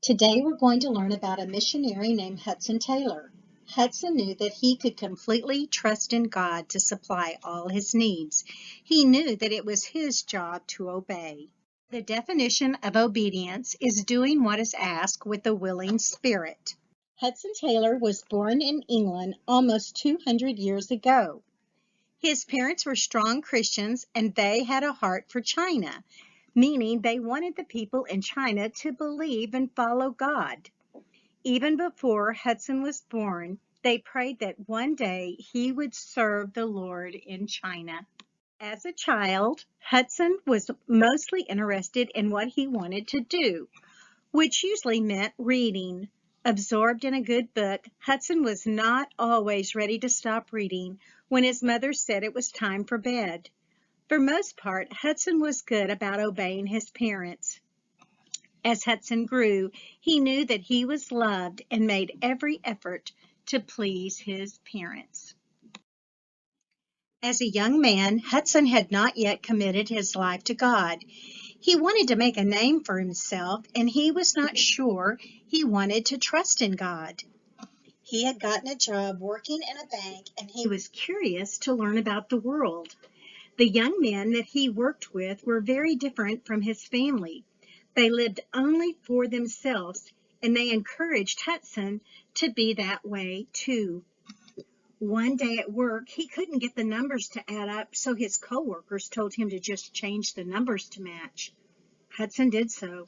Today we're going to learn about a missionary named Hudson Taylor. Hudson knew that he could completely trust in God to supply all his needs. He knew that it was his job to obey. The definition of obedience is doing what is asked with a willing spirit. Hudson Taylor was born in England almost 200 years ago. His parents were strong Christians and they had a heart for China, meaning they wanted the people in China to believe and follow God. Even before Hudson was born, they prayed that one day he would serve the Lord in China. As a child, Hudson was mostly interested in what he wanted to do, which usually meant reading. Absorbed in a good book, Hudson was not always ready to stop reading when his mother said it was time for bed. For most part, Hudson was good about obeying his parents. As Hudson grew, he knew that he was loved and made every effort to please his parents. As a young man, Hudson had not yet committed his life to God. He wanted to make a name for himself, and he was not sure he wanted to trust in God. He had gotten a job working in a bank, and he was curious to learn about the world. The young men that he worked with were very different from his family. They lived only for themselves, and they encouraged Hudson to be that way too. One day at work, he couldn't get the numbers to add up, so his coworkers told him to just change the numbers to match. Hudson did so.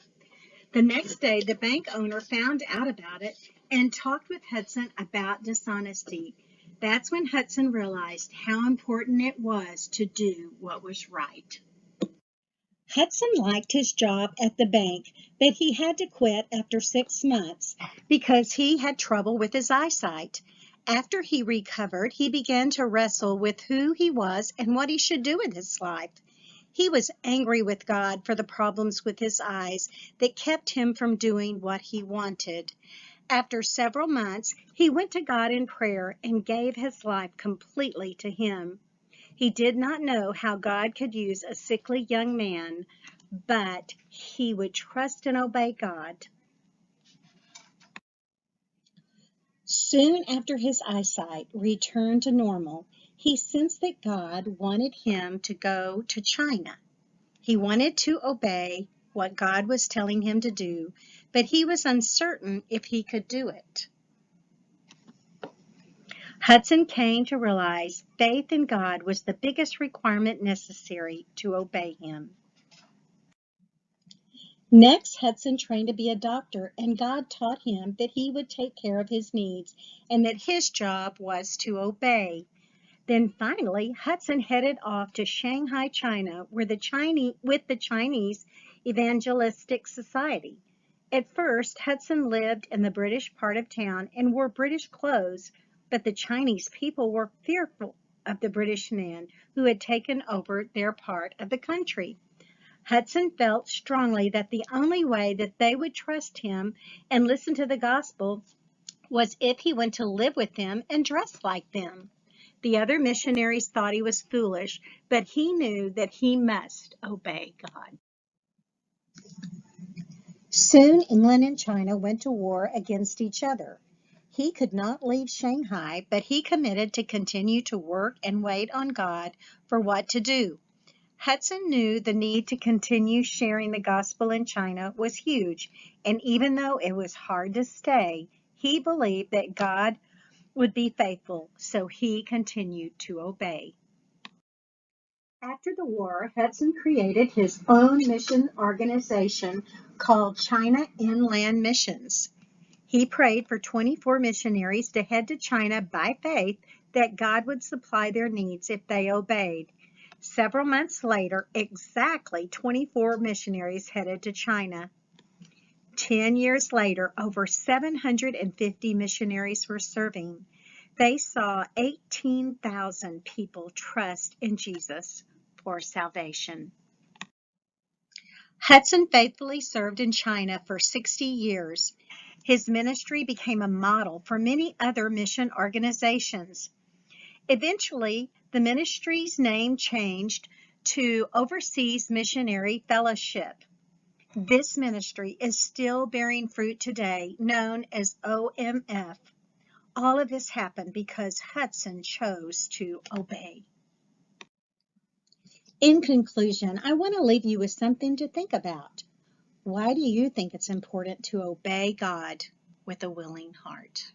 The next day, the bank owner found out about it and talked with Hudson about dishonesty. That's when Hudson realized how important it was to do what was right. Hudson liked his job at the bank, but he had to quit after 6 months because he had trouble with his eyesight. After he recovered, he began to wrestle with who he was and what he should do with his life. He was angry with God for the problems with his eyes that kept him from doing what he wanted. After several months, he went to God in prayer and gave his life completely to him. He did not know how God could use a sickly young man, but he would trust and obey God. Soon after his eyesight returned to normal, he sensed that God wanted him to go to China. He wanted to obey what God was telling him to do, but he was uncertain if he could do it. Hudson came to realize faith in God was the biggest requirement necessary to obey him. Next, Hudson trained to be a doctor, and God taught him that he would take care of his needs and that his job was to obey. Then finally, Hudson headed off to Shanghai, China, with the Chinese Evangelistic Society. At first, Hudson lived in the British part of town and wore British clothes, but the Chinese people were fearful of the British men who had taken over their part of the country. Hudson felt strongly that the only way that they would trust him and listen to the gospel was if he went to live with them and dress like them. The other missionaries thought he was foolish, but he knew that he must obey God. Soon England and China went to war against each other. He could not leave Shanghai, but he committed to continue to work and wait on God for what to do. Hudson knew the need to continue sharing the gospel in China was huge, and even though it was hard to stay, he believed that God would be faithful, so he continued to obey. After the war, Hudson created his own mission organization called China Inland Missions. He prayed for 24 missionaries to head to China by faith that God would supply their needs if they obeyed. Several months later, exactly 24 missionaries headed to China. 10 years later, over 750 missionaries were serving. They saw 18,000 people trust in Jesus for salvation. Hudson faithfully served in China for 60 years. His ministry became a model for many other mission organizations. Eventually, the ministry's name changed to Overseas Missionary Fellowship. This ministry is still bearing fruit today, known as OMF. All of this happened because Hudson chose to obey. In conclusion, I want to leave you with something to think about. Why do you think it's important to obey God with a willing heart?